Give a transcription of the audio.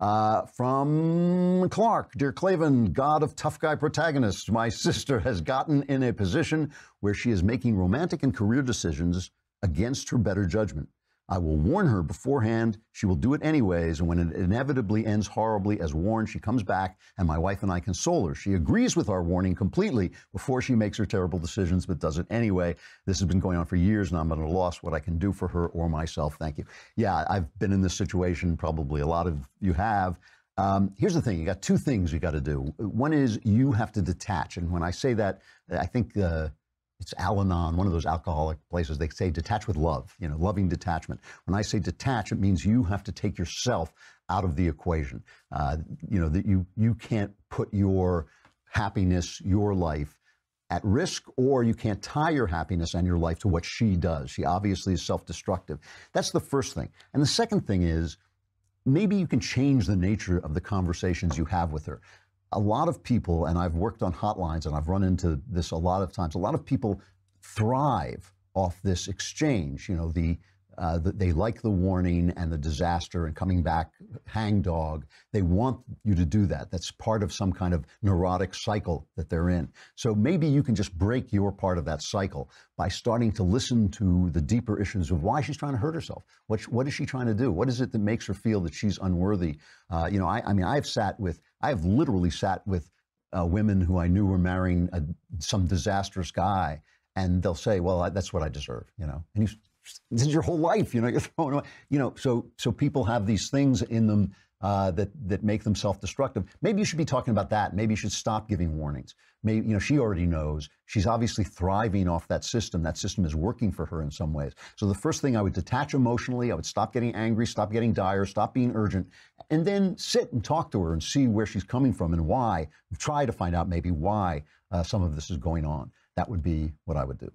From Clark, dear Klavan, God of tough guy protagonists, my sister has gotten in a position where she is making romantic and career decisions against her better judgment. I will warn her beforehand. She will do it anyways, and when it inevitably ends horribly as warned, she comes back, and my wife and I console her. She agrees with our warning completely before she makes her terrible decisions, but does it anyway. This has been going on for years, and I'm at a loss what I can do for her or myself. Thank you. Yeah, I've been in this situation. Probably a lot of you have. Here's the thing. You got two things you got to do. One is you have to detach, and when I say that, I think it's Al-Anon, one of those alcoholic places. They say detach with love, loving detachment. When I say detach, it means you have to take yourself out of the equation. That you can't put your happiness, your life at risk, or you can't tie your happiness and your life to what she does. She obviously is self-destructive. That's the first thing. And the second thing is maybe you can change the nature of the conversations you have with her. A lot of people, and I've worked on hotlines and I've run into this a lot of times, a lot of people thrive off this exchange. They like the warning and the disaster and coming back hangdog. They want you to do that. That's part of some kind of neurotic cycle that they're in. So maybe you can just break your part of that cycle by starting to listen to the deeper issues of why she's trying to hurt herself. What is she trying to do? What is it that makes her feel that she's unworthy? I've literally sat with women who I knew were marrying some disastrous guy, and they'll say, well, that's what I deserve, and this is your whole life, you're throwing away, so people have these things in them that make them self-destructive. Maybe you should be talking about that. Maybe you should stop giving warnings. Maybe, she already knows. She's obviously thriving off that system. That system is working for her in some ways. So the first thing, I would detach emotionally. I would stop getting angry, stop getting dire, stop being urgent, and then sit and talk to her and see where she's coming from and why. Try to find out maybe why some of this is going on. That would be what I would do.